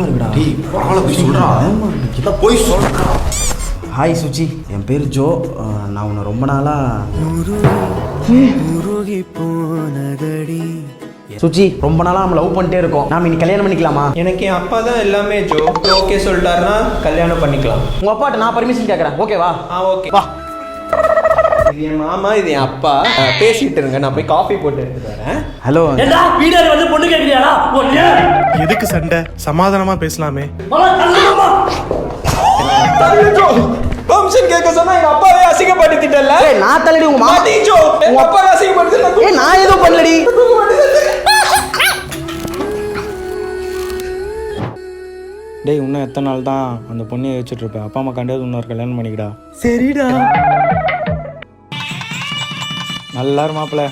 பயமா இருக்குடா. டேய் பரவாயில்ல போய் சொல்றா. கிட்ட போய் சொல்றா. ஹாய் சுச்சி, என் பேர் ஜோ. நான் உன்னை ரொம்ப நாளா சுச்சி ரொம்ப நாளா நம்ம லவ் பண்ணிட்டே இருக்கோம். நாம இன்னைக்கு கல்யாணம் பண்ணிக்கலாமா? எனக்கு என் அப்பா தான் எல்லாமே ஜோ. ஓகே சொல்லிட்டாருன்னா கல்யாணம் பண்ணிக்கலாம். உங்க அப்பாட்ட நான் பர்மிஷன் கேட்கறேன். ஓகேவா? ஓகே வா. இது என் மாமா, இது என் அப்பா. பேசிட்டு இருங்க, நான் போய் காஃபி போட்டு எடுத்துட்டு வரேன். ஹலோ. வீடார் வந்து பொண்ணு கேட்கறியாடா? எதுக்கு சண்டை? சமாதானமா பேசலாமே. பர்மிஷன் கேட்க சொன்னா எங்க அப்பாவே அசிங்கப்படுத்திட்டல. ஏய் நான் தள்ளடி உங்க மாமா. ஜோ எங்க அப்பாவே அசிங்கப்படுத்திட்டல. ஏய் நான் எதுவும் பண்ணலடி. டேய் இன்னும் எத்தனை நாள் தான் அந்த பொண்ணையை வச்சுட்டு இருப்பேன்? அப்பா அம்மா கண்டிப்பாக இன்னொரு கல்யாணம் பண்ணிக்கிடா. சரிடா. நல்லா இரு மாப்பிள்ள.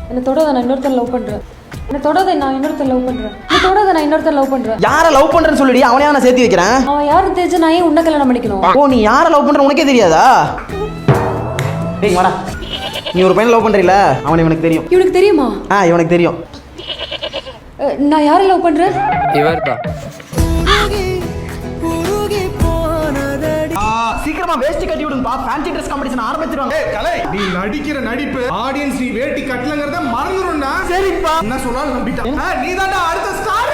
என்ன தொடாத, நான் இன்னொருத்தன் லவ் பண்றேன். என்ன தொடாத, நான் இன்னொருத்தன் லவ் பண்றேன். என்ன தொடாத, நான் இன்னொருத்தன் லவ் பண்றேன். யாரை லவ் பண்றேன்னு சொல்லுடி, அவனையா நான் சேர்த்து வைக்கிறேன். அவன் யாரும் தெரிஞ்சு நான் ஏன் உன்னை கல்யாணம் பண்ணிக்கணும்? ஓ நீ யாரை லவ் பண்ற உனக்கே தெரியாதா? டேய் வாடா. நீ ஒரு பையனை லவ் பண்றீல, அவன் இவனுக்கு தெரியும். இவனுக்கு தெரியுமா? இவனுக்கு தெரியும். நான் யாரை லவ் பண்றேன்? இவர்தான். சீக்கிரமா வேஷ்டி கட்டி விடுங்கப்பா, ஃபேன்சி Dress காம்படிஷன் ஆரம்பிச்சிருவாங்க. கலை, நீ நடிக்கிற நடிப்பு ஆடியன்ஸ் நீ வேட்டி கட்டலங்கறத மறந்துறோம்டா. சரிப்பா. என்ன சொன்னாலும் நம்பிட்டா. நீ தான்டா அடுத்த ஸ்டார்.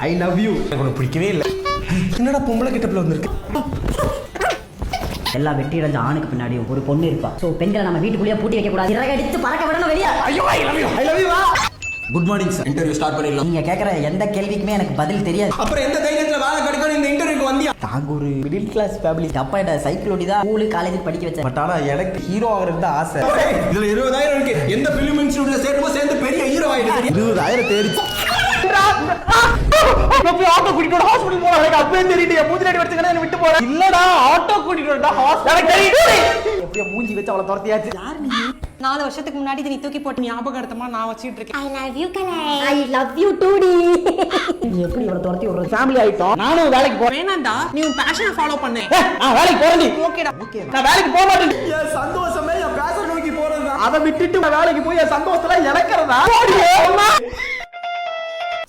I love you. எனக்கு பிடிக்கவே இல்ல. என்னடா பொம்பளை கிட்டப்ல வந்திருக்கு? எல்லா வெற்றி அடைஞ்ச ஆணுக்கு பின்னாடி ஒரு பொண்ணு இருப்பா. சோ பெண்களை நம்ம வீட்டுக்குள்ளேயே பூட்டி வைக்க கூடாது. இறக அடித்து பறக்க விடணும் வெளியே. ஐயோ ஐ love you. I love you. Good morning sir. Interview start பண்ணிடலாம். நீங்க கேக்குற எந்த கேள்விக்குமே எனக்கு பதில் தெரியாது. அப்புறம் எந்த தைரியத்துல வேலை கிடைக்கும் இந்த இன்டர்வியூக்கு வந்தியா? நாங்க ஒரு மிடில் கிளாஸ் ஃபேமிலி. அப்பாட்ட சைக்கிள் ஓட்டி தான் ஸ்கூலு காலேஜ் படிக்க வச்சேன். பட் ஆனா எனக்கு ஹீரோ ஆகிறது தான் ஆசை. இதுல 20,000 இருக்கு. எந்த பிலிம் இன்ஸ்டிடியூட்ல சேருமோ சேர்ந்து பெரிய ஹீரோ ஆயிடுது. 20,000 தேறிச்சு. ஆட்டோ கூட்டிட்டு ஹாஸ்பிடல் போறேன். எனக்கு அப்பவே தெரியுது. மூஞ்சி ரெடி வச்சுக்கணும் என்ன விட்டு போறேன். இல்லடா ஆட்டோ கூட்டிட்டு வரடா ஹாஸ்பிடல். எனக்கு தெரியுது. எப்படியே மூஞ்சி வச்சு அவளை துரத்தியாச்சு. யார் நீ? 4 வருஷத்துக்கு முன்னாடி நீ தூக்கி போட்டு ஞாபகார்த்தமா நான் வச்சிட்டு இருக்கேன். I love you Kalai. I love you too டி. நீ எப்படி இவளை துரத்தி விடுற? ஃபேமிலி ஆயிட்டோம். நானும் வேலைக்கு போறேன். வேணாம்டா, நீ உன் பேஷனை ஃபாலோ பண்ணு. வேலைக்கு போறேன். ஓகேடா. நான் வேலைக்கு போக மாட்டேன். என் சந்தோஷமே என் பேஷன் நோக்கி போறதுதான். அதை விட்டுட்டு நான் வேலைக்கு போய் என் சந்தோஷத்துல இழக்கிறதா?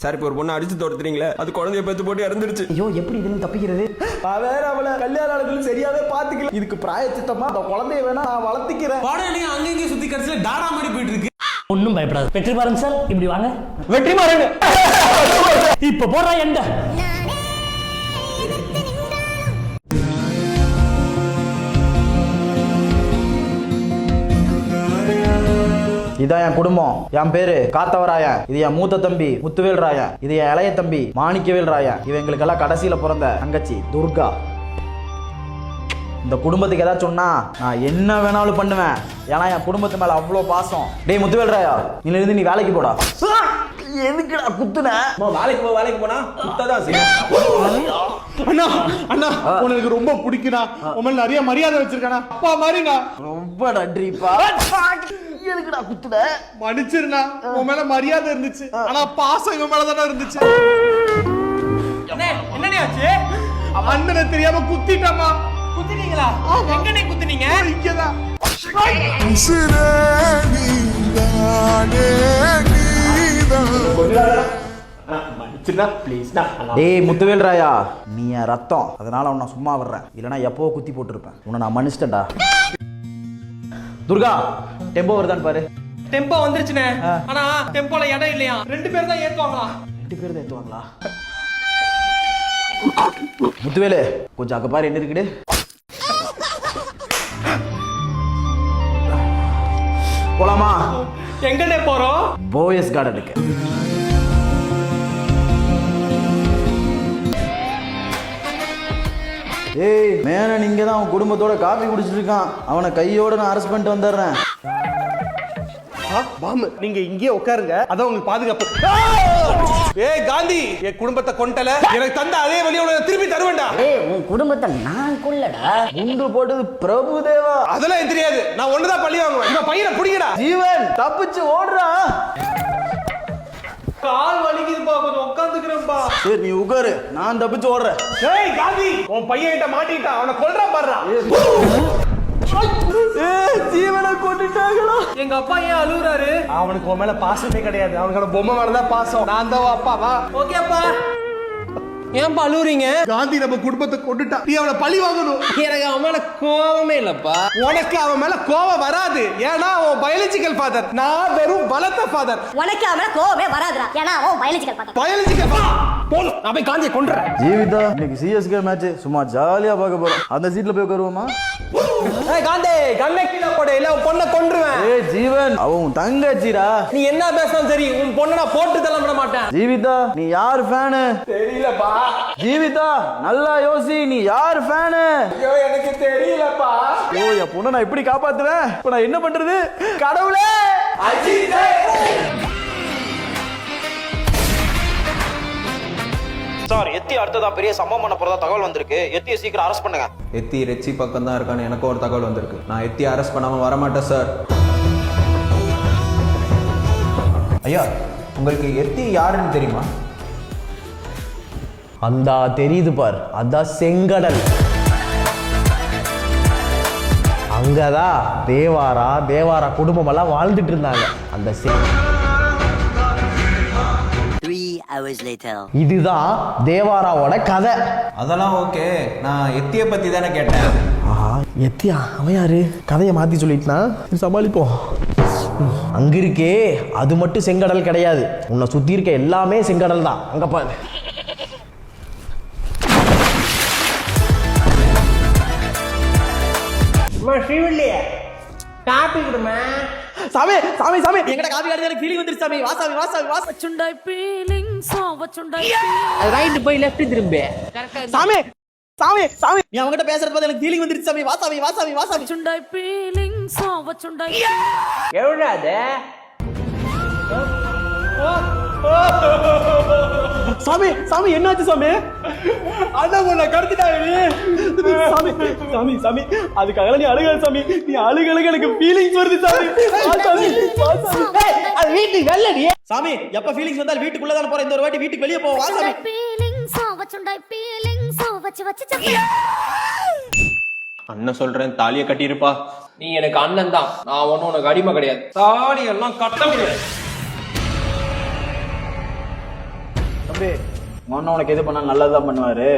சார் இப்போ ஒரு பொண்ணு அடிச்சு தோடுறீங்களே, அது குழந்தைய பெத்து போட்டு இறந்துருச்சு. ஐயோ எப்படி இதுன்னு தப்பிக்கிறது? வேற அவளை கல்யாண ஆளுகளும் சரியாவே பாத்துக்கல. இதுக்கு பிராயச்சித்தமா அந்த குழந்தைய வேணா நான் வளர்த்திக்கிறேன். வாடகை அங்கங்க சுத்தி கடைசில டாடா மாதிரி போயிட்டு இருக்கு. ஒன்னும் பயப்படாது. வெற்றி பாருங்க சார், இப்படி வாங்க. வெற்றி மாறன் இப்ப போடுறா எண்ட. இதான் என் குடும்பம். என் பேரு காத்தவராயன். இது என் மூத்த தம்பி முத்துவேல் ராயன். இது என் இளைய தம்பி மாணிக்கவேல் ராயன். இவங்களுக்கெல்லாம் கடைசியில பிறந்த தங்கச்சி துர்கா. இந்த குடும்பத்துக்கு ஏதாச்சும் சொன்னா நான் என்ன வேணாலும் பண்ணுவேன். ஏன்னா என் குடும்பத்து மேல அவ்வளோ பாசம். டேய் முத்துவேல் ராயா, இருந்து நீ வேலைக்கு போடா. எதுக்குடா குத்துன? வேலைக்கு போனா குத்ததான் செய்யும். அண்ணா அண்ணா உனக்கு ரொம்ப பிடிக்குடா. உன் நிறைய மரியாதை வச்சிருக்கானா. அப்பா மாதிரிடா. ரொம்ப நன்றிப்பா. எதுக்குடா குத்துன? மன்னிச்சிருண்ணா. உன் மேல மரியாதை இருந்துச்சு, ஆனா பாசம் இவன் மேலதானே இருந்துச்சு. என்னடி ஆச்சு? அண்ணனை தெரியாம குத்திட்டமா. குத்துனீங்களா? எங்கனே குத்துனீங்க? இங்கதான். டேய் முத்துவேல் ராயா, நீ என் ரத்தம். அதனால உன்னை சும்மா விடுறேன். இல்லைன்னா எப்போ குத்தி போட்டுருப்பேன். உன்னை நான் மன்னிச்சிட்டேன்டா. துர்கா டெம்போ வருதான்னு பாரு. டெம்போ வந்துருச்சுனே. ஆனா டெம்போல இடம் இல்லையா. 2 பேர் தான் ஏத்துவாங்களா? 2 பேர் தான் ஏத்துவாங்களா? முத்துவேலு கொஞ்சம் அங்க பாரு என்ன இருக்குது. போலாமா? எங்கனே போறோம்? போயஸ் கார்டனுக்கு. ஏய் மேனன் இங்க தான் அவன் குடும்பத்தோட காபி குடிச்சிட்டு இருக்கான். அவனை கையோட நான் அரெஸ்ட் பண்ணிட்டு வந்துடுறேன். பாம் நீங்க இங்கேயே உட்காருங்க, அதான் உங்களுக்கு பாதுகாப்பு. ஏய் காந்தி, என் குடும்பத்தை கொண்டல, எனக்கு தந்த அதே வழியை உனக்கு திருப்பி தருவேன்டா. ஏய் உன் குடும்பத்தை நான் கொல்லடா. குண்டு போட்டது பிரபுதேவா. அதெல்லாம் எனக்கு தெரியாது. நான் ஒண்ணுதான் பழி வாங்குவேன். இவன் பையனை பிடிங்கடா. ஜீவன் தப்பிச்சு ஓடுறான். கால் வலிக்குதுப்பா, கொஞ்சம் உட்காந்துக்கிறேன்ப்பா. சரி நீ உட்காரு, நான் தப்பிச்சு ஓடுறேன். ஏய் காந்தி, உன் பையன் கிட்ட மாட்டிட்டான், அவனை கொல்றான் பாருடா. ஜீவனை கொண்டுட்டாங்களா? எங்க அப்பா ஏன் அழுகுறாரு? அவனுக்கு உன் மேல பாசமே கிடையாது. அவனுக்கு பொம்மை மேலதான் பாசம். நான் தான் அப்பாவா? ஓகேப்பா. ஏன்பா அழுவுறீங்க? காந்தி நம்ம குடும்பத்தை கொண்டுட்டா, நீ அவனை பழி வாங்கணும். எனக்கு அவன் மேல கோவமே இல்லப்பா. உனக்கு அவன் மேல கோவம் வராது, ஏன்னா அவன் பயாலஜிக்கல் ஃபாதர், நான் வெறும் பலத்த ஃபாதர். உனக்கு அவன் கோவமே வராதுடா, ஏன்னா அவன் பயாலஜிக்கல் ஃபாதர். பயாலஜிக்கல் போதும், நான் போய் காந்தியை கொண்டுறேன். ஜீவிதா இன்னைக்கு சிஎஸ்கே மேட்ச் சும்மா ஜாலியா பார்க்க போறோம். அந்த சீட்ல போய் உட்காருவோமா? காந்தி கண்ணை கீழே போட, இல்ல உன் பொண்ணை கொன்றுவேன். ஏய் ஜீவன், அவன் தங்கச்சிடா. நீ என்ன பேசணும் சரி, உன் பொண்ணை நான் போட்டு தள்ள விட மாட்டேன். ஜீவிதா நீ யார் ஃபேனு? தெரியலப்பா. ஜீவிதா நல்லா யோசி, நீ யார் ஃபேனு? ஐயோ எனக்கு தெரியலப்பா. ஓ என் பொண்ணை நான் எப்படி காப்பாத்துவேன்? இப்ப நான் என்ன பண்றது? கடவுளே! சார் எத்தி அடுத்ததா பெரிய சம்பவம் பண்ண போறதா தகவல் வந்திருக்கு. எத்தியை சீக்கிரம் அரெஸ்ட் பண்ணுங்க. எத்தி ரெச்சி பக்கம் தான் இருக்கான்னு எனக்கு ஒரு தகவல் வந்திருக்கு. நான் எத்தி அரெஸ்ட் பண்ணாம வரமாட்டேன் சார். ஐயா, உங்களுக்கு எத்தி யாருன்னு தெரியுமா? அந்த தெரியுது பார், அதான் செங்கடல். அங்கதான் தேவாரா குடும்பம் எல்லாம் வாழ்ந்துட்டு இருந்தாங்க. அந்த இதுதான் தேவாராவோட கதை. அதெல்லாம் ஓகே, நான் எத்தியை பத்தி தானே கேட்டேன். எத்தியா அவன் யாரு? கதையை மாத்தி சொல்லிட்டுனா சமாளிப்போம். அங்க இருக்கே அது மட்டும் செங்கடல் கிடையாது, உன்னை சுத்தி இருக்க எல்லாமே செங்கடல் தான். அங்க பாரு. காப்பி கொடுமா. சாமி சாமி சாமி, எங்கட காபி காடி எனக்கு ஃபீலிங் வந்துருச்சு சாமி. வா சாமி வா சாமி வா. வச்சுண்டாய் ஃபீலிங்ஸ் வச்சுண்டாய். ரைட் போய் லெஃப்ட் திரும்ப. சாமி சாமி சாமி, நீ அவங்ககிட்ட பேசுறது பார்த்து எனக்கு ஃபீலிங் வந்துருச்சு சாமி. வா சாமி வா சாமி வா சாமி. வச்சுண்டாய் ஃபீலிங்ஸ் வச்சுண்டாய். எவ்வளவு சாமி சாமி என்னாச்சு சாமி? அண்ணன் உன்னை கடத்திட்டாங்க. சாமி சாமி சாமி, அதுக்காக நீ அழுகாத சாமி. நீ அழுக எனக்கு ஃபீலிங்ஸ் வருது சாமி. வா சாமி வா சாமி. அது வீட்டுக்கு வெள்ளடி. சாமி எப்ப ஃபீலிங்ஸ் வந்தாலும் வீட்டுக்குள்ள தான் போறேன். இந்த ஒரு வாட்டி வீட்டுக்கு வெளியே போ. வா சாமி. ஃபீலிங்ஸ் வச்சுண்டாய் ஃபீலிங்ஸ் வச்சு வச்சு சப்பி. அண்ணன் சொல்றேன், தாலியை கட்டியிருப்பா. நீ எனக்கு அண்ணன் தான், நான் ஒன்னும் உனக்கு அடிமை கிடையாது. தாலி எல்லாம் கட்ட முடியாது. தம்பி அண்ணன் உனக்கு எது பண்ணா நல்லதுதான் பண்ணுவாரு.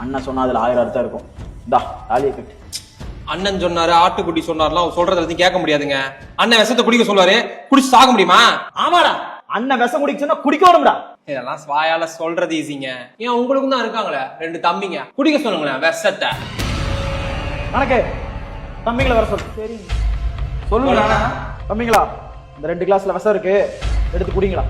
அண்ணன் சொன்னா அதுல 1000 அர்த்தம் இருக்கும். இந்தா தாலியை கட்டு. அண்ணன் சொன்னாரு, ஆட்டுக்குட்டி சொன்னார்லாம் அவர் சொல்றது எல்லாத்தையும் கேட்க முடியாதுங்க. அண்ணன் விஷத்தை குடிக்க சொல்லுவாரு, குடிச்சு சாக முடியுமா? ஆமாடா, அண்ணன் விஷம் குடிக்க சொன்னா குடிக்க வேணும்டா. இதெல்லாம் வாயால சொல்றது ஈஸிங்க. ஏன் உங்களுக்கும் தான் இருக்காங்களே 2 தம்பிங்க, குடிக்க சொல்லுங்களேன் விஷத்தை. கணக்கு தம்பிங்களை வர சொல்லு. சரி சொல்லுங்க தம்பிங்களா, இந்த 2 கிளாஸ்ல விஷம் இருக்கு, எடுத்து குடிங்களா.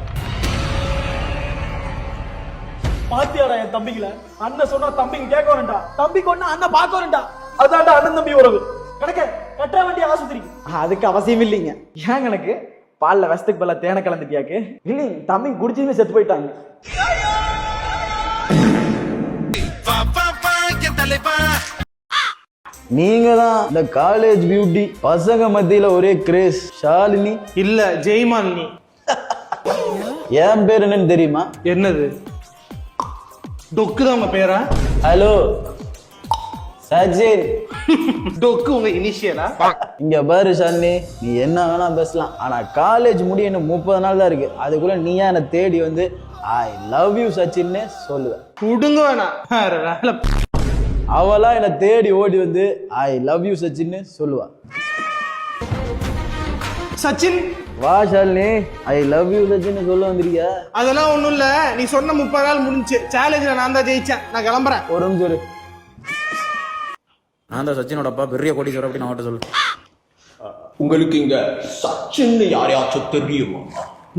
பாத்தியாடா என் தம்பிங்கள, அண்ணன் சொன்னா தம்பிங்க கேட்க வரண்டா, தம்பிக்கு ஒண்ணு அண்ணன் பார்க்க வரண்டா. அதான்டா அண்ணன் தம்பி உறவு. கணக்கு கட்ட வேண்டிய ஆஸ்பத்திரிக்கு அதுக்கு அவசியம் இல்லைங்க. ஏன் கணக்கு பால்ல விஷத்துக்கு பதிலா தேனை கலந்துட்டியாக்கு? இல்லை தம்பி குடிச்சுமே செத்து போயிட்டாங்க. நீங்க தான் இந்த காலேஜ் பியூட்டி, பசங்க மத்தியில ஒரே கிரேஸ். ஷாலினி இல்ல ஜெய்மாலினி. என் பேர் என்னன்னு தெரியுமா? என்னது? டொக்கு தான் உங்க பேரா? ஹலோ சஜின். டொக்கு உங்க இனிஷியலா? இங்க பாரு ஷாலினி, நீ என்ன வேணா பேசலாம், ஆனா காலேஜ் முடிய இன்னும் 30 நாள் தான் இருக்கு. அதுக்குள்ள நீயா என்ன தேடி வந்து ஐ லவ் யூ சச்சின்னு சொல்லுவேன். குடுங்க வேணாம். அவளா என்ன தேடி ஓடி வந்து ஐ லவ் யூ சச்சின்னு சொல்லுவா. சச்சின் வா ஷாலினி, ஐ லவ் யூ சச்சின்னு சொல்ல வந்திருக்கியா? அதெல்லாம் ஒண்ணும் இல்ல, நீ சொன்ன 30 நாள் முடிஞ்சு. சேலஞ்சில நான் தான் ஜெயிச்சேன், நான் கிளம்புறேன். ஒரு நிமிஷம் இரு. நான் தான் சச்சினோட அப்பா, பெரிய கோடீஸ்வரர் அப்படின்னு அவட்ட சொல்லு. உங்களுக்கு இங்க சச்சின் யாரையாச்சும் தெரியுமா?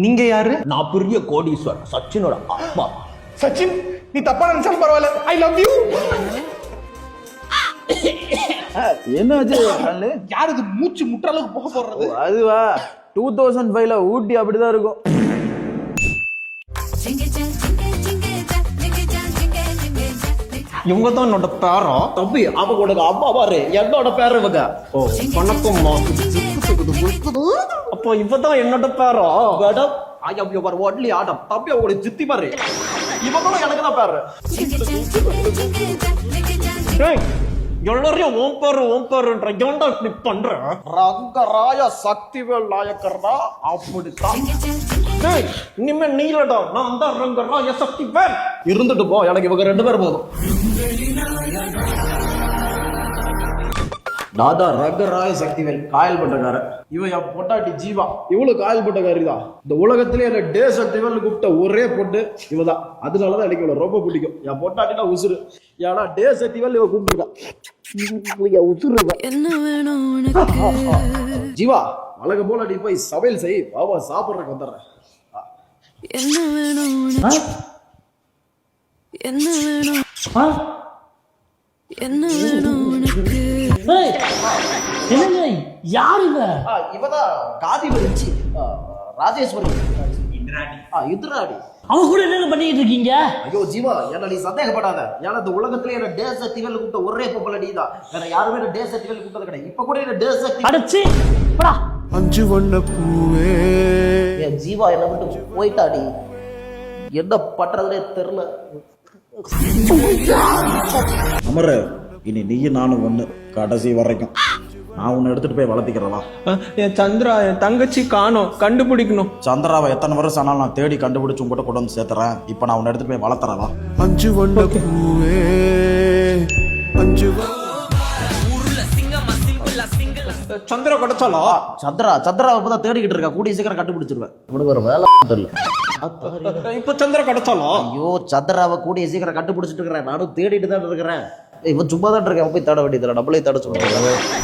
நீங்க யாரு? நான் பெரிய கோடீஸ்வரர், சச்சினோட அப்பா. சச்சின் நீ தப்பா நினைச்சாலும் பரவாயில்ல, ஐ லவ் யூ. என்னாச்சு? யாரு இது மூச்சு முட்டுற அளவுக்கு போக போடுறது? அதுவா 2005ல ஊட்டி அப்படிதான் இருக்கும். இவங்க தான் என்னோட பேரா. தம்பி அவங்க உனக்கு அப்பா பாரு, என்னோட பேர் இவங்க. வணக்கம்மா. அப்போ இவதான் என்னோட பேரா. Madam I am your only Adam. தம்பி அவங்களோட ஜித்தி பாரு, இவங்களும் எனக்கு தான் பேரு. எல்லாரையும் ஓம்பருன்ற ஏன்டா இப்படி பண்ற? ரங்கராய சக்திவேல் நாயக்கர்னா அப்படித்தான். இனிமே நீ இல்லடா, நான் தான் ரங்கராய சக்தி வேன். இருந்துட்டு போ, எனக்கு இவங்க 2 பேர் போதும். தாதா ரங்கராய சக்திவேல் காயல் பட்டக்கார. இவன் என் பொட்டாட்டி ஜீவா. இவ்வளவு காயல் பட்டக்காரி தான். இந்த உலகத்திலே என்ன டே சக்திவேல் கூப்பிட்ட ஒரே பொண்ணு இவதான். அதனாலதான் எனக்கு இவளை ரொம்ப பிடிக்கும். என் பொட்டாட்டினா உசுறு. ஏன்னா டே சக்திவேல் இவ கூப்பிட்டுருக்கான். ஜீவா வழக்கம் போல நீ போய் சமையல் செய், பாபா சாப்பிட்றதுக்கு வந்துடுறேன். என்ன வேணும் என்ன வேணும் என்ன வேணும் உனக்கு? என்னங்க யார் இவ? இவதான் காதிபதி ராஜேஸ்வரி இந்திராணி. அவன் கூட என்ன பண்ணிட்டு இருக்கீங்க? ஐயோ ஜீவா, என்ன நீ சந்தேகப்படாத. ஏன்னா இந்த உலகத்திலே என்ன டே சக்திவேல் கூப்பிட்ட ஒரே பொம்பளை நீ தான். வேற யாருமே என்ன டே சக்திவேல் கூப்பிட்டது கிடையாது. இப்ப கூட என்ன டே சக்தி அடச்சி போடா. அஞ்சு வண்ண பூவே. ஏன் ஜீவா என்ன விட்டு போயிட்டாடி, என்ன பண்றதுனே தெரியல. அமர, இனி நீயும் நானும் ஒண்ணு கடைசி வரைக்கும். நான் உன்னை எடுத்துட்டு போய் வளர்த்திக்கிறவா. என் சந்திரா, என் தங்கச்சி காணோம், கண்டுபிடிக்கணும். சந்திராவை எத்தனை வருஷம் ஆனாலும் நான் தேடி கண்டுபிடிச்சு உங்ககிட்ட கொண்டு வந்து சேர்த்துறேன். இப்ப நான் உன்னை எடுத்துட்டு போய் வளர்த்துறவா. அஞ்சு வண்ண பூவே, அஞ்சு சந்திரா கிடைச்சாலா? சந்திராவை இப்பதான் தேடிக்கிட்டு இருக்கா. கூடிய சீக்கிரம் கண்டுபிடிச்சிருவேன். உனக்கு ஒரு வேலை தெரியல. இப்ப சந்திரா கிடைச்சாலா? ஐயோ சந்திராவை கூடிய சீக்கிரம் கண்டுபிடிச்சிட்டு இருக்கிறேன். நானும் தேடிட்டு தான் இருக்கிறேன். இவன் சும்மா தான் இருக்கேன். போய் தேட வேண்டியதில்லை, நம்மளே தேட சொல்றேன்.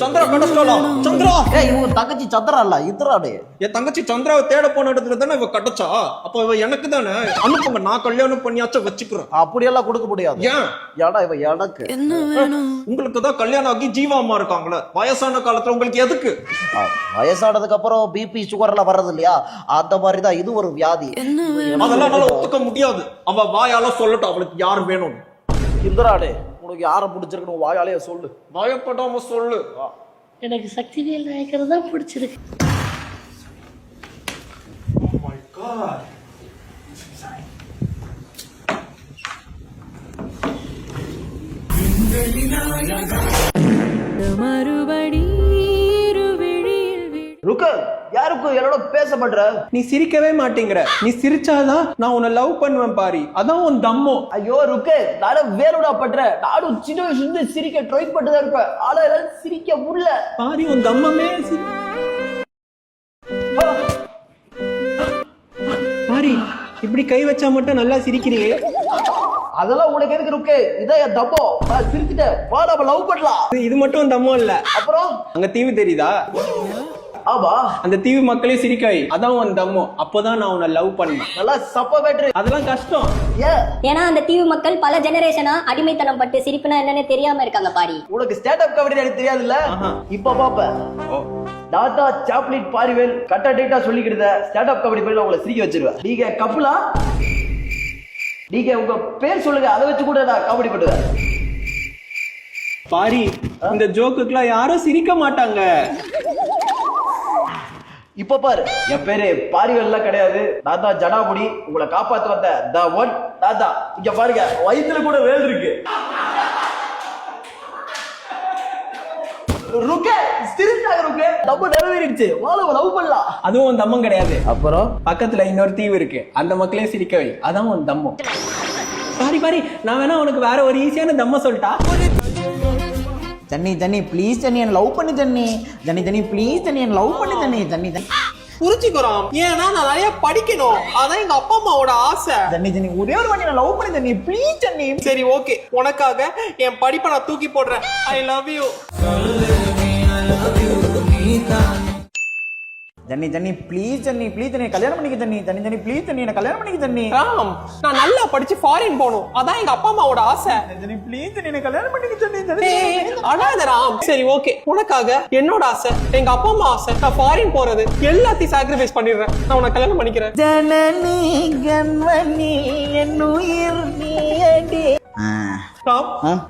சந்திரா கிடைச்சாலா? சந்திரா இவன் தங்கச்சி சந்திரா இல்ல இந்திராடே. என் தங்கச்சி சந்திராவை தேட போன இடத்துல தானே இவ கிடைச்சா. அப்ப இவ எனக்கு தானே. அனுப்புங்க, நான் கல்யாணம் பண்ணியாச்சும் வச்சுக்கிறேன். அப்படியெல்லாம் கொடுக்க முடியாது. ஏன்? ஏடா இவ எனக்கு உங்களுக்கு தான் கல்யாணம் ஆகி ஜீவா அம்மா இருக்காங்களே, வயசான காலத்துல உங்களுக்கு எதுக்கு? வயசானதுக்கு அப்புறம் பிபி சுகர் எல்லாம் வர்றது இல்லையா, அந்த மாதிரிதான் இது ஒரு வியாதி. அதெல்லாம் என்னால ஒத்துக்க முடியாது. அவ வாயால சொல்லட்டும் அவளுக்கு யார் வேணும். இந்திராடே, உனக்கு யாரை பிடிச்சிருக்கணும் வாயாலேயே சொல்லு. பயப்படாம சொல்லு. எனக்கு சக்திவேல் நாயக்கர் தான் பிடிச்சிருக்கு. மறுபடி யாருக்கும் என்னோட பேச மாட்டற? நீ சிரிக்கவே மாட்டேங்கிற. நீ சிரிச்சாதான் நான் உன்னை லவ் பண்ணுவேன் பாரி. அதான் உன் தம்மோ. ஐயோ ருக்கு, நானும் வேறுடா பண்றேன். நானும் சின்ன வயசுல இருந்து சிரிக்க ட்ரை பண்ணிட்டு இருப்பேன். ஆனா எல்லாம் சிரிக்க முடியல பாரி. உன் தம்மமே பாரி. இப்படி கை வச்சா மட்டும் நல்லா சிரிக்கிறீங்க. அதெல்லாம் உனக்கு எதுக்கு ருக்கு? இதான் என் தம்மோ. நான் சிரிச்சிட்டேன். வா நம்ம லவ் பண்ணலாம். இது மட்டும் தம்மோ இல்ல. அப்புறம் அங்க தீவு தெரியுதா? ஆமா, அந்த தீவு மக்களே சிரிக்காய். அதான் உன் தம்மோ. அப்பதான் நான் உன்னை லவ் பண்ணேன். நல்லா சப்ப பேட்டரி. அதெல்லாம் கஷ்டம். ஏன்னா அந்த தீவு மக்கள் பல ஜெனரேஷனா அடிமைத்தனம் பட்டு சிரிப்புனா என்னன்னு தெரியாம இருக்காங்க பாரி. உனக்கு ஸ்டாண்ட் அப் காமெடி எனக்கு தெரியாதுல்ல. இப்ப பாப்ப டாடா சாப்லிட் பாரிவேல் கட்ட டேட்டா சொல்லிக்கிட்டு ஸ்டாண்ட் அப் காமெடி பண்ணி உங்களை சிரிக்க வச்சிருவேன். நீங்க கப்புலா, நீங்க உங்க பேர் சொல்லுங்க, அதை வச்சு கூட நான் காமெடி பண்ணுவேன். பாரி, இந்த ஜோக்குக்குலாம் யாரும் சிரிக்க மாட்டாங்க. இப்ப பாரு, என் பேரு பாரிவேல்லாம் கிடையாது. நான் தான் ஜடாமுடி, உங்களை காப்பாத்து வந்த த ஒன் தாத்தா. இங்க பாருங்க, வயிற்றுல கூட வேல் இருக்கு. ருக்கே, சிரிச்சாங்க ருக்கே. நம்ம நிறைவேறிடுச்சு. வாழ லவ் பண்ணலாம். அதுவும் உன் தம்மம் கிடையாது. அப்புறம் பக்கத்துல இன்னொரு தீவு இருக்கு. அந்த மக்களே சிரிக்கவை. அதான் உன் தம்மம். பாரி பாரி, நான் வேணா உனக்கு வேற ஒரு ஈஸியான தம்ம சொல்லிட்டா. ஜன்னி ஜன்னி ப்ளீஸ் ஜன்னி, என்ன லவ் பண்ணு ஜன்னி. ஜன்னி ஜன்னி ப்ளீஸ் ஜன்னி, என்ன லவ் பண்ணு ஜன்னி. ஜன்னி ஜன்னி புரிஞ்சுக்கிறோம். ஏன்னா நான் நிறைய படிக்கணும். அதான் எங்க அப்பா அம்மாவோட ஆசை. ஜன்னி ஜன்னி ஒரே ஒரு வாட்டி நான் லவ் பண்ணு ஜன்னி ப்ளீஸ் ஜன்னி. சரி ஓகே, உனக்காக என் படிப்பை நான் தூக்கி போடுறேன். I love you. Jenny Jenny please Jenny, please Jenny கல்யாணம் பண்ணிக்க ஜன்னி. ஜன்னி ஜன்னி ப்ளீஸ் ஜன்னி, என்ன கல்யாணம் பண்ணிக்க ஜன்னி. ராம், நான் நல்லா படிச்சு ஃபாரின் போகணும். அதான் எங்க அப்பா அம்மாவோட ஆசை. ஜன்னி ப்ளீஸ் ஜன்னி, என்ன கல்யாணம் பண்ணிக்க ஜன்னி. அழாத ராம். சரி ஓகே, உனக்காக என்னோட ஆசை, எங்க அப்பா அம்மா ஆசை, நான் ஃபாரின் போறது எல்லாத்தையும் சாக்ரிஃபைஸ் பண்ணிடுறேன். நான் உனக்கு கல்யாணம் பண்ணிக்கிறேன். ஜனனி கண்மணி என் உயிர் நீயடி. ராம்,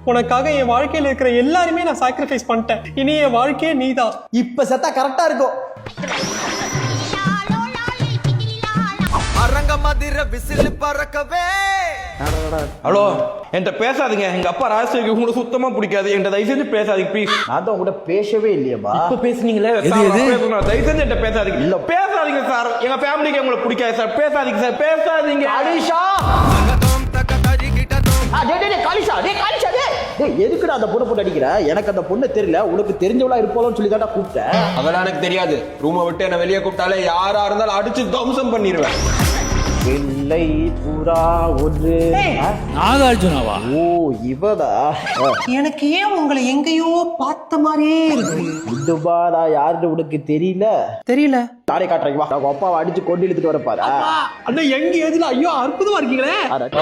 உனக்காக என் வாழ்க்கையில இருக்கிற எல்லாருமே நான் சாக்ரிஃபைஸ் பண்ணிட்டேன். இனி என் வாழ்க்கையே நீதான். இப்ப செத்தா கரெக்டா இருக்கும். அரங்க மதிர விசில் பறக்கவே ஹலோ என்கிட்ட பேசாதீங்க. எங்க அப்பா ராஜசேகர் உங்களுக்கு சுத்தமா பிடிக்காது. என்கிட்ட தயவு செஞ்சு பேசாதீங்க ப்ளீஸ். நான் தான் உங்ககிட்ட பேசவே இல்லையேப்பா. இப்ப பேசுனீங்களே தயவு செஞ்சு என்கிட்ட பேசாதீங்க. இல்ல பேசாதீங்க சார். எங்க ஃபேமிலிக்கு உங்களுக்கு பிடிக்காது சார். பேசாதீங்க சார். பேசாதீங்க. காளிஷா எதுக்குடா அந்த பொண்ணை போட்டு அடிக்கிற? எனக்கு அந்த பொண்ணு தெரியல, உனக்கு தெரிஞ்சவளா இருப்போம்னு சொல்லி தான் கூப்பிட்டேன். அதெல்லாம் எனக்கு தெரியாது. ரூமை விட்டு என்ன வெளியே கூப்பிட்டாலே யாரா இருந்தாலும் அடிச்சு தம்சம் பண்ணிடுவேன். வெள்ளை புறா ஒன்று. நாகார்ஜுனாவா? ஓ இவதா? எனக்கு ஏன் உங்களை எங்கேயோ பார்த்த மாதிரியே இருக்கு. இதுபா நான் யாருன்னு உனக்கு தெரியல? தெரியல. தாரை காட்டுறீங்க வா. நான் அப்பாவை அடிச்சு கொண்டு இழுத்துட்டு வரப்பாரு. அண்ணா எங்க எதுல? ஐயோ அற்புதமா இருக்கீங்களே.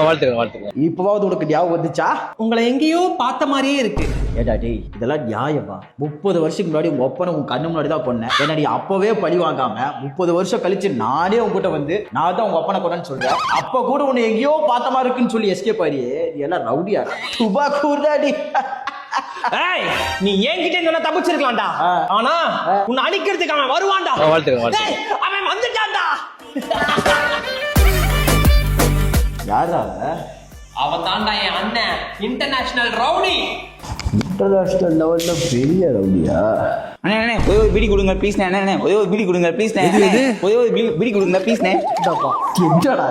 வாழ்த்துக்கிறேன். இப்பவாவது உனக்கு ஞாபகம் வந்துச்சா? உங்களை எங்கேயோ பார்த்த மாதிரியே இருக்கு. ஏடா டேய் இதெல்லாம் நியாயமா? 30 வருஷத்துக்கு முன்னாடி உங்க ஒப்பனை உங்க கண்ணு முன்னாடி தான் பண்ணேன். ஏன்னா நீ அப்பவே பழி வாங்காம 30 வருஷம் கழிச்சு நானே உங்ககிட்ட வந்து நான் தான் உங்க ஒப்பனை கொண்டேன்னு சொல்றேன். அப்ப கூட உன்னை எங்கேயோ பார்த்த மாதிரி இருக்குன்னு சொல்லி எஸ்கேப் ஆயிரியே. நீ எல்லாம் ரவுடியா துபா கூர்டாடி. ஏய் நீ என்கிட்ட நல்லா தப்பிச்சிருக்கலாம்டா. ஆனா உன்னை அடிக்கிறதுக்கு அவன் வருவான்டா. வாழ்த்துக்கிறேன். ஏய், அவன் வந்துட்டான்டா. யாரா? அவன் தான்டா என் அண்ணன், இன்டர்நேஷனல் ரவுடி. இன்டர்நேஷனல் லெவல்ல பெரிய ரவுடியா? அண்ணே ஒரே ஒரு பீடி கொடுங்க ப்ளீஸ். அண்ணே ஒரே ஒரு பீடி கொடுங்க ப்ளீஸ். ஒரே ஒரு பீடி கொடுங்க ப்ளீஸ். என்னடா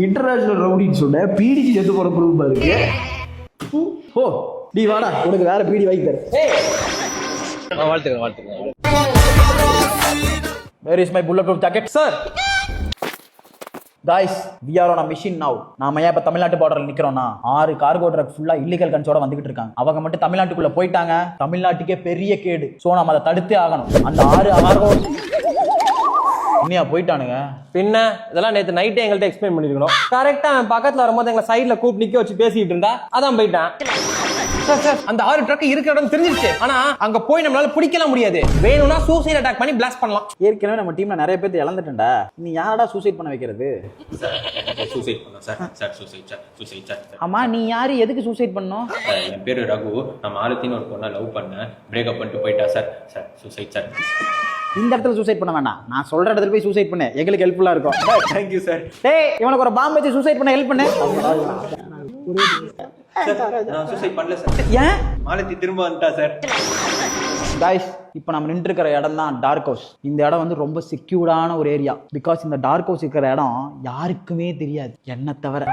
இன்டர்நேஷனல் ரவுடின்னு சொன்ன பீடிக்கு எது போற குரூப்பா இருக்கு? ஓ நீ வாடா, உனக்கு வேற பீடி வாங்கி தரேன். வாழ்த்துக்கிறேன். Where is my bulletproof jacket? Sir. Guys, we are on a mission now. நாம ஏன் இப்ப தமிழ்நாட்டு பார்டர்ல நிக்கிறோம்னா 6 கார்கோ ட்ரக் ஃபுல்லா இல்லீகல் கன்ஸோட வந்துகிட்டு இருக்காங்க. அவங்க மட்டும் தமிழ்நாட்டுக்குள்ள போயிட்டாங்க, தமிழ்நாட்டுக்கே பெரிய கேடு. சோ நாம அதை தடுத்தே ஆகணும். அந்த 6 கார்கோ இன்னியா போயிட்டானுங்க. பின்ன இதெல்லாம் நேத்து நைட்டே எங்கள்கிட்ட எக்ஸ்பிளைன் பண்ணிருக்கணும். கரெக்டா அவன் பக்கத்துல வரும்போது எங்களை சைட்ல கூப்பிட்டு நிக்க வச்சு பேசிட்டு இருந்தா அதான் போயிட்டான். சார் அந்த 6 ட்ரக் இருக்கிற இடம் தெரிஞ்சிருச்சு. ஆனா அங்க போய் நம்மளால பிடிக்கலாம் முடியாது. வேணும்னா சூசைட் அட்டாக் பண்ணி பிளாஸ்ட் பண்ணலாம். ஏற்கனவே நம்ம டீம்ல நிறைய பேர் இழந்துட்டேன்டா. நீ யாரடா சூசைட் பண்ண வைக்கிறது? சூசைட் பண்ண சார். சூசைட். ஆமா நீ யாரு? எதுக்கு சூசைட் பண்ணோம்? என் பேரு ரகு. நான் மாலத்தின்னு ஒரு பொண்ணை லவ் பண்ணேன். பிரேக்கப் பண்ணிட்டு போயிட்டா சார். Suicide sir. இந்த இடத்துல சூசைட் பண்ண வேண்டாம். நான் சொல்ற இடத்துல போய் சூசைட் பண்ணு, எங்களுக்கு ஹெல்ப்ஃபுல்லா இருக்கும். Thank you sir. டேய் இவனுக்கு ஒரு பாம்பு வச்சு சூசைட் பண்ண ஹெல்ப் பண்ணு. நான் சூசைட் பண்ணல சார். ஏன்? மாலத்தி திரும்ப வந்துட்டா சார். गाइस இப்போ நம்ம நின்று இருக்கிற இடம் தான் டார்க் ஹவுஸ். இந்த இடம் வந்து ரொம்ப செக்யூர்டான ஒரு ஏரியா. பிகாஸ் இந்த டார்க் ஹவுஸ் இருக்கிற இடம் யாருக்குமே தெரியாது என்ன தவிர.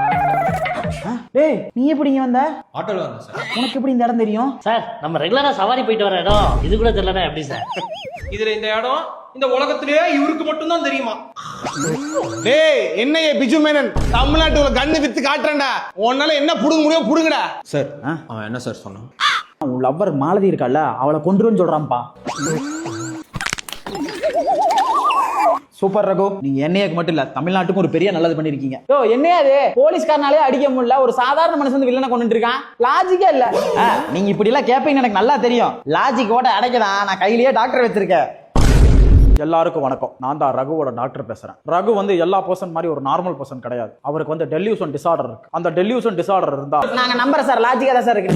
டேய் நீ எப்படி இங்க வந்த? ஆட்டோல வந்தேன் சார். உனக்கு எப்படி இந்த இடம் தெரியும்? சார் நம்ம ரெகுலரா சவாரி போயிட்டு வர இடம் இது கூட தெரியலனா எப்படி சார்? இதுல இந்த இடம் இந்த உலகத்திலேயே இவருக்கு மட்டும் தான் தெரியுமா? டேய் என்னையே பிஜு மேனன் தமிழ்நாட்டுல கண்ணு வித்து காட்டுறேன்டா. உன்னால என்ன புடுங்க முடியும் புடுங்கடா. சார் அவன் என்ன சார் சொன்னான்? உன் லவ்வர் மாலதி இருக்கால அவளை கொன்றுன்னு சொல்றான்ப்பா. சூப்பர் ரகு, நீங்க என்னையக்கு மட்டும் இல்ல தமிழ்நாட்டுக்கும் ஒரு பெரிய நல்லது பண்ணிருக்கீங்க. யோ என்னையா அது போலீஸ்காரனாலே அடிக்க முடியல, ஒரு சாதாரண மனுஷன் வந்து வில்லனை கொண்டுட்டு இருக்கான். லாஜிக்கே இல்ல. நீங்க இப்படி எல்லாம் கேப்பீங்கன்னு எனக்கு நல்லா தெரியும். லாஜிக் ஓட அடைக்கதான் நான் கையிலேயே டாக்டர் வச்சிருக்கேன். எல்லாருக்கும் வணக்கம். நான் தான் ரகுவோட டாக்டர் பேசுறேன். ரகு வந்து எல்லா பர்சன் மாதிரி ஒரு நார்மல் பர்சன் கிடையாது. அவருக்கு வந்து டெல்யூஷன் டிசார்டர் இருக்கு. அந்த டெல்யூஷன் டிசார்டர் இருந்தா நாங்க நம்புறேன் சார். லாஜிக்கா தான் சார் இருக்கு.